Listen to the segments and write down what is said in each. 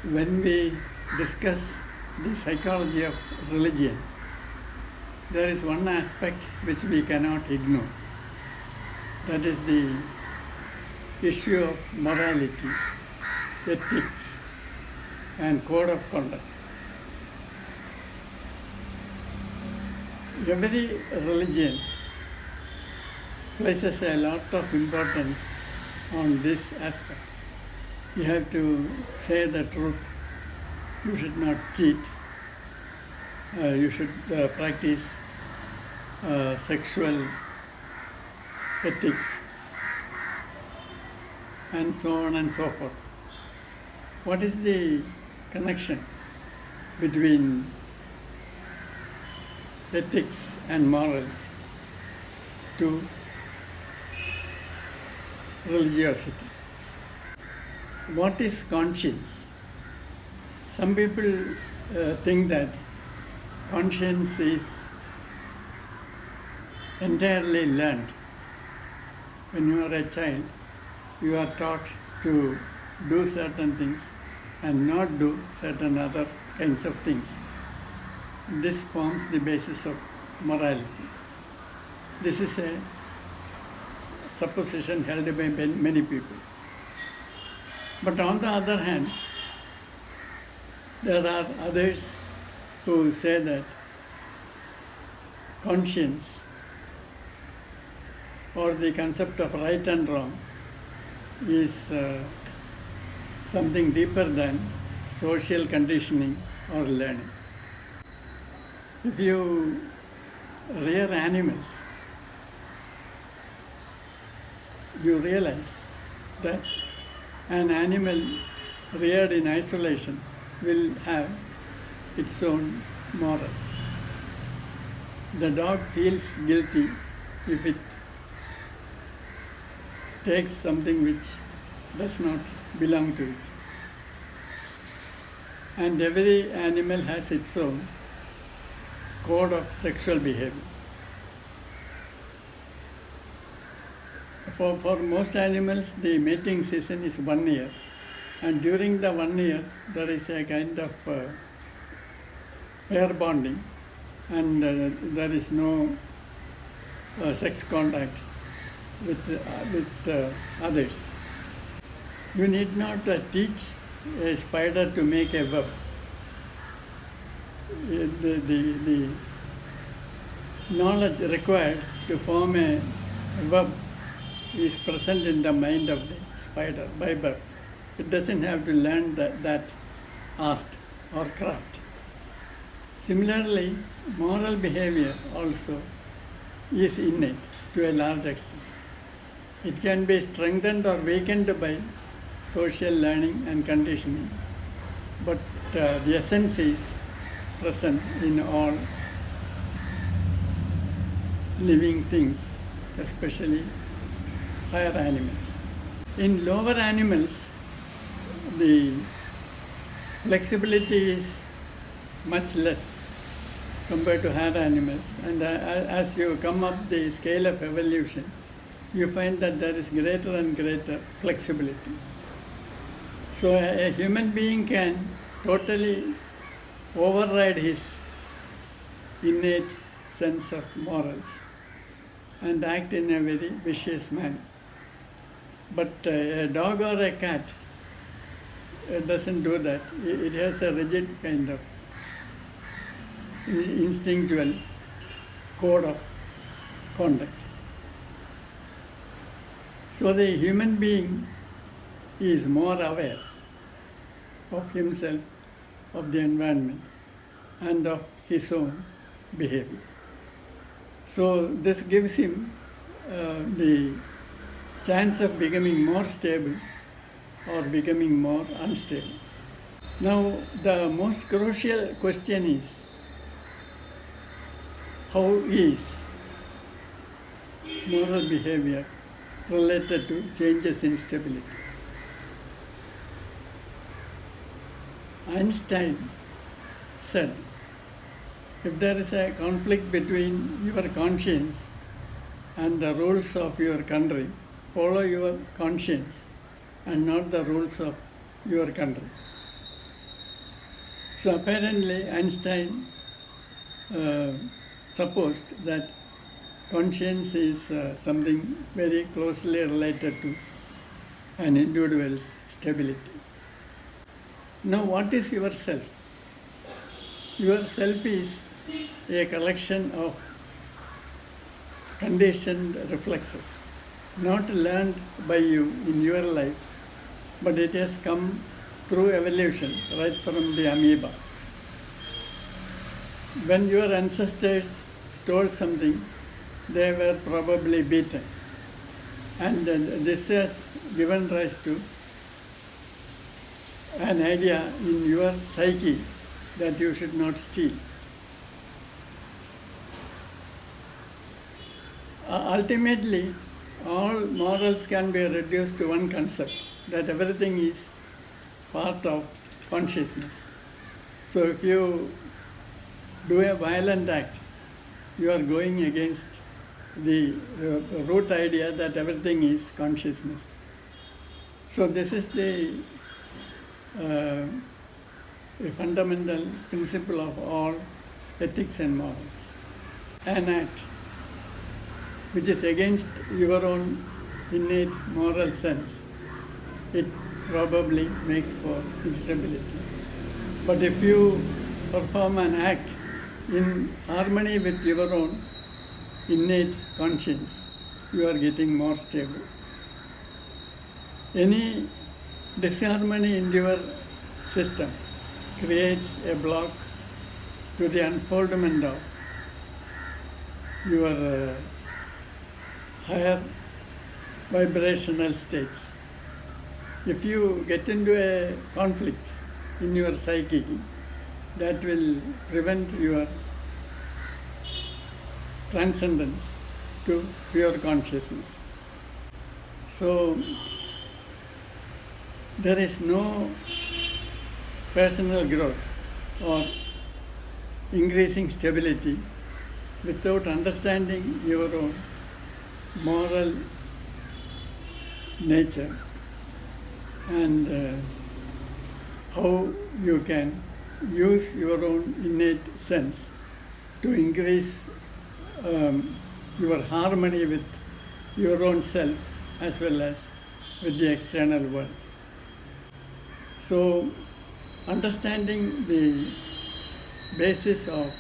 when we discuss the psychology of religion, there is one aspect which we cannot ignore. That is the issue of morality, ethics, and code of conduct. Every religion places a lot of importance on this aspect. You have to say the truth. You should not cheat. You should practice sexual ethics, and so on and so forth. What is the connection between ethics and morals to religiosity? What is conscience? Some people think that conscience is entirely learned. When you are a child, you are taught to do certain things and not do certain other kinds of things. This forms the basis of morality. This is a supposition held by many people. But on the other hand, there are others who say that conscience, or the concept of right and wrong, is something deeper than social conditioning or learning. If you rear animals, you realize that an animal reared in isolation will have its own morals. The dog feels guilty if it takes something which does not belong to it. And every animal has its own code of sexual behavior. For most animals, the mating season is 1 year, and during the 1 year, there is a kind of pair bonding, and there is no sex contact with others. You need not teach a spider to make a web. The knowledge required to form a web is present in the mind of the spider by birth. It doesn't have to learn that art or craft. Similarly, moral behavior also is innate to a large extent. It can be strengthened or weakened by social learning and conditioning, but the essence is present in all living things, especially higher animals. In lower animals, the flexibility is much less compared to higher animals, and as you come up the scale of evolution, you find that there is greater and greater flexibility. So a human being can totally override his innate sense of morals and act in a very vicious manner. But a dog or a cat doesn't do that. It has a rigid kind of instinctual code of conduct. So the human being is more aware of himself, of the environment, and of his own behavior. So this gives him the chance of becoming more stable or becoming more unstable. Now, the most crucial question is, how is moral behavior related to changes in stability? Einstein said, if there is a conflict between your conscience and the rules of your country, follow your conscience and not the rules of your country. So apparently Einstein supposed that conscience is something very closely related to an individual's stability. Now, what is yourself? Yourself is a collection of conditioned reflexes, not learned by you in your life, but it has come through evolution right from the amoeba. When your ancestors stole something, they were probably beaten. And this has given rise to an idea in your psyche that you should not steal. Ultimately, all morals can be reduced to one concept, that everything is part of consciousness. So if you do a violent act, you are going against the root idea that everything is consciousness. So this is the fundamental principle of all ethics and morals. An act which is against your own innate moral sense, it probably makes for instability. But if you perform an act in harmony with your own innate conscience, you are getting more stable. Any disharmony in your system creates a block to the unfoldment of your higher vibrational states. If you get into a conflict in your psyche, that will prevent your transcendence to pure consciousness. So there is no personal growth or increasing stability without understanding your own moral nature and how you can use your own innate sense to increase your harmony with your own self as well as with the external world. So, understanding the basis of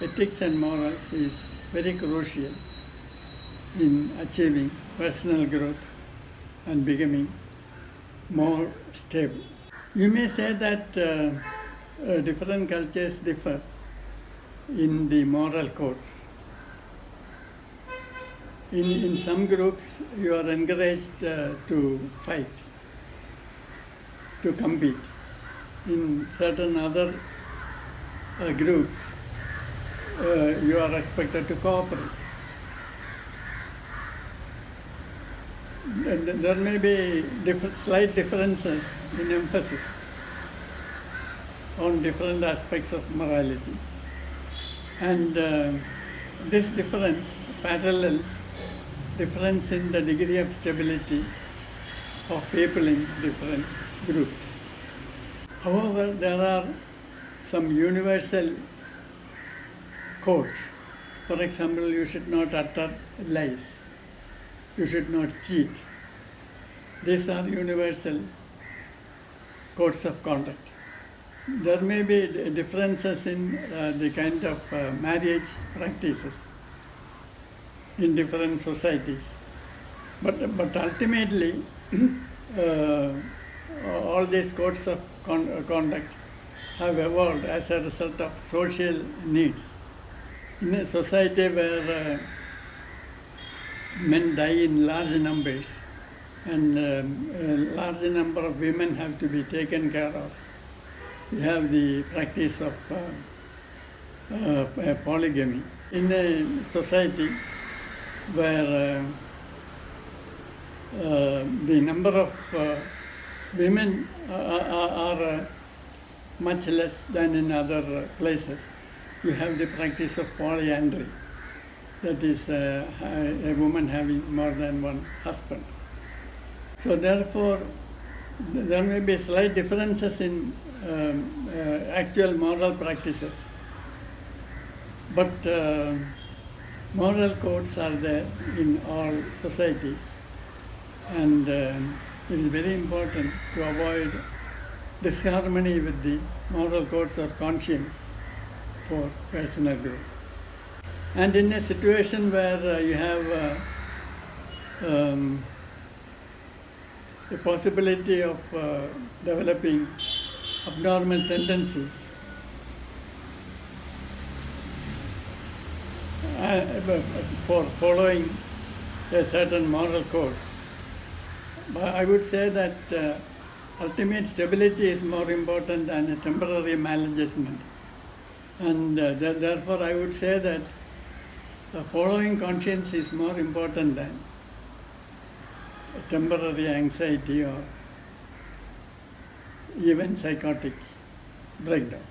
ethics and morals is very crucial in achieving personal growth and becoming more stable. You may say that different cultures differ in the moral codes. In some groups, you are encouraged to fight, to compete. In certain other groups, you are expected to cooperate. There may be slight differences in emphasis on different aspects of morality. And this difference parallels difference in the degree of stability of people in different groups. However, there are some universal codes. For example, you should not utter lies. You should not cheat. These are universal codes of conduct. There may be differences in the kind of marriage practices in different societies. But ultimately, all these codes of conduct have evolved as a result of social needs. In a society where men die in large numbers and a large number of women have to be taken care of, we have the practice of polygamy. In a society where the number of women are much less than in other places, you have the practice of polyandry. That is a woman having more than one husband. So therefore, there may be slight differences in actual moral practices, but moral codes are there in all societies, and it is very important to avoid disharmony with the moral codes of conscience for personal growth. And in a situation where you have the possibility of developing abnormal tendencies, for following a certain moral code, I would say that ultimate stability is more important than a temporary maladjustment. And therefore I would say that following conscience is more important than temporary anxiety or even psychotic breakdown.